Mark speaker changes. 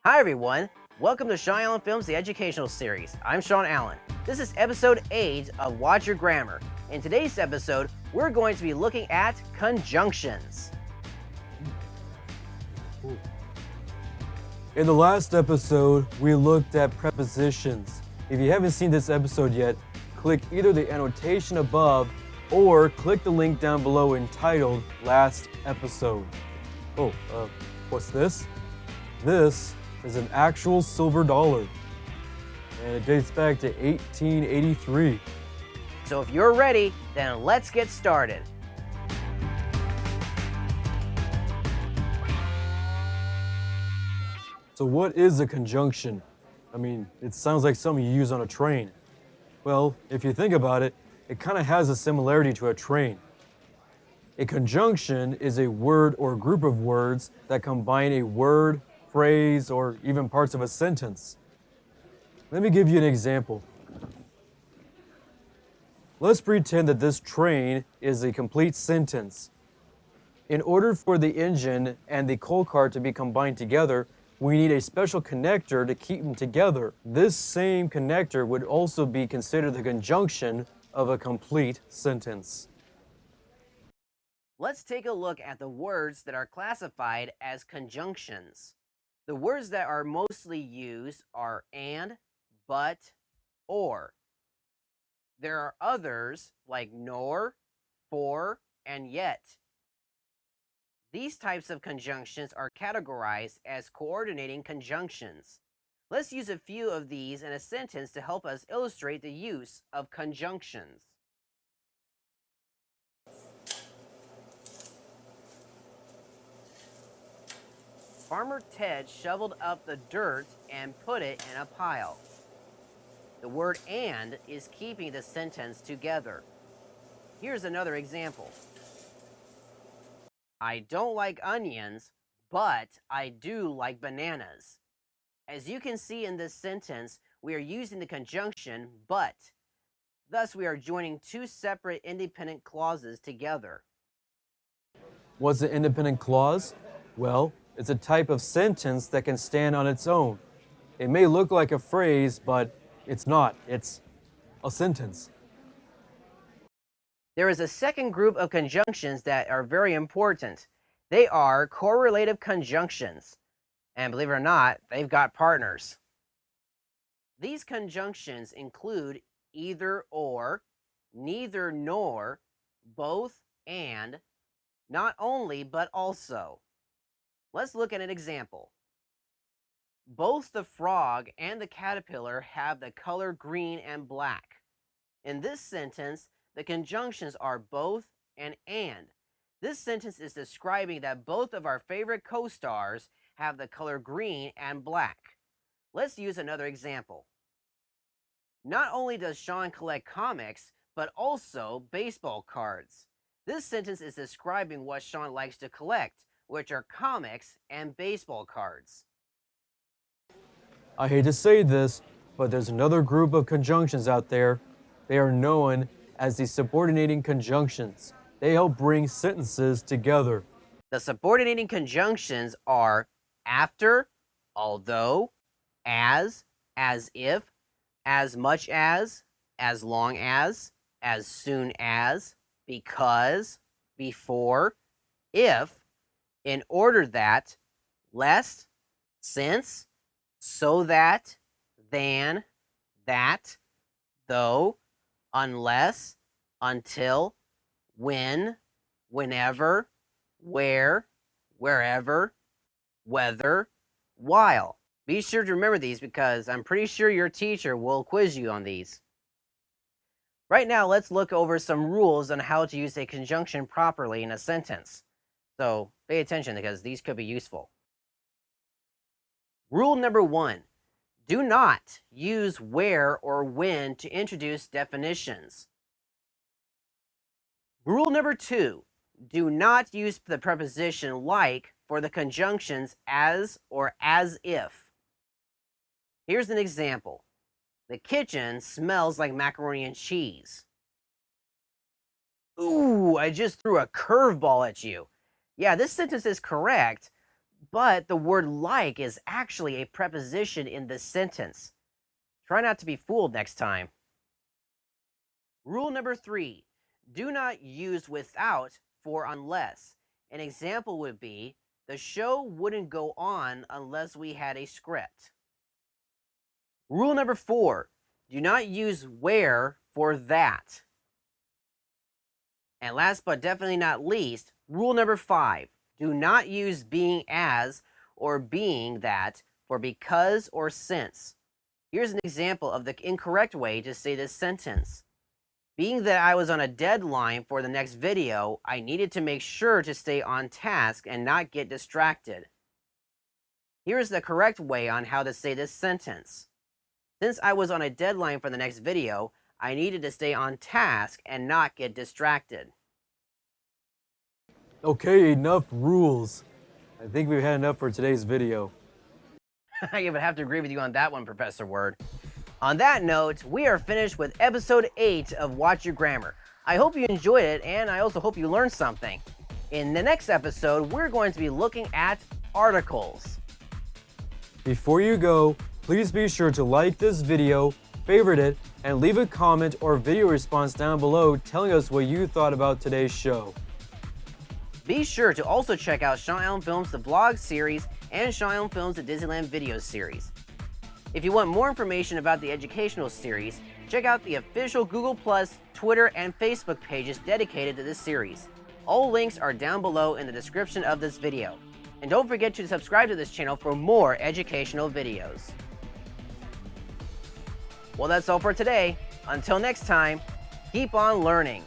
Speaker 1: Hi everyone, welcome to Shaun Allen Films, the educational series. I'm Shaun Allen. This is episode 8 of Watch Your Grammar. In today's episode, we're going to be looking at conjunctions.
Speaker 2: In the last episode, we looked at prepositions. If you haven't seen this episode yet, click either the annotation above or click the link down below entitled Last Episode. What's this? This is an actual silver dollar, and it dates back to 1883.
Speaker 1: So if you're ready, then let's get started.
Speaker 2: So what is a conjunction? I mean, it sounds like something you use on a train. Well, if you think about it, it kind of has a similarity to a train. A conjunction is a word or group of words that combine a word, phrase, or even parts of a sentence. Let me give you an example. Let's pretend that this train is a complete sentence. In order for the engine and the coal cart to be combined together, we need a special connector to keep them together. This same connector would also be considered the conjunction of a complete sentence.
Speaker 1: Let's take a look at the words that are classified as conjunctions. The words that are mostly used are and, but, or. There are others like nor, for, and yet. These types of conjunctions are categorized as coordinating conjunctions. Let's use a few of these in a sentence to help us illustrate the use of conjunctions. Farmer Ted shoveled up the dirt and put it in a pile. The word and is keeping the sentence together. Here's another example. I don't like onions, but I do like bananas. As you can see in this sentence, we are using the conjunction but. Thus, we are joining two separate independent clauses together.
Speaker 2: What's an independent clause? Well, it's a type of sentence that can stand on its own. It may look like a phrase, but it's not. It's a sentence.
Speaker 1: There is a second group of conjunctions that are very important. They are correlative conjunctions. And believe it or not, they've got partners. These conjunctions include either or, neither nor, both and, not only but also. Let's look at an example. Both the frog and the caterpillar have the color green and black. In this sentence, the conjunctions are both and. This sentence is describing that both of our favorite co-stars have the color green and black. Let's use another example. Not only does Shaun collect comics, but also baseball cards. This sentence is describing what Shaun likes to collect, which are comics and baseball cards.
Speaker 2: I hate to say this, but there's another group of conjunctions out there. They are known as the subordinating conjunctions. They help bring sentences together.
Speaker 1: The subordinating conjunctions are after, although, as if, as much as long as soon as, because, before, if, in order that, lest, since, so that, than, that, though, unless, until, when, whenever, where, wherever, whether, while. Be sure to remember these because I'm pretty sure your teacher will quiz you on these. Right now, let's look over some rules on how to use a conjunction properly in a sentence. So pay attention because these could be useful. Rule number 1. Do not use where or when to introduce definitions. Rule number 2. Do not use the preposition like for the conjunctions as or as if. Here's an example. The kitchen smells like macaroni and cheese. Ooh, I just threw a curveball at you. Yeah, this sentence is correct, but the word like is actually a preposition in this sentence. Try not to be fooled next time. Rule number 3, do not use without for unless. An example would be, the show wouldn't go on unless we had a script. Rule number 4, do not use where for that. And last but definitely not least, rule number 5, do not use being as or being that for because or since. Here's an example of the incorrect way to say this sentence. Being that I was on a deadline for the next video, I needed to make sure to stay on task and not get distracted. Here's the correct way on how to say this sentence. Since I was on a deadline for the next video, I needed to stay on task and not get distracted.
Speaker 2: Okay, enough rules. I think we've had enough for today's video.
Speaker 1: I would have to agree with you on that one, Professor Word. On that note, we are finished with episode 8 of Watch Your Grammar. I hope you enjoyed it, and I also hope you learned something. In the next episode, we're going to be looking at articles.
Speaker 2: Before you go, please be sure to like this video, favorite it, and leave a comment or video response down below telling us what you thought about today's show.
Speaker 1: Be sure to also check out Shaun Allen Films, the vlog series, and Shaun Allen Films, the Disneyland video series. If you want more information about the educational series, check out the official Google+, Twitter, and Facebook pages dedicated to this series. All links are down below in the description of this video. And don't forget to subscribe to this channel for more educational videos. Well, that's all for today. Until next time, keep on learning.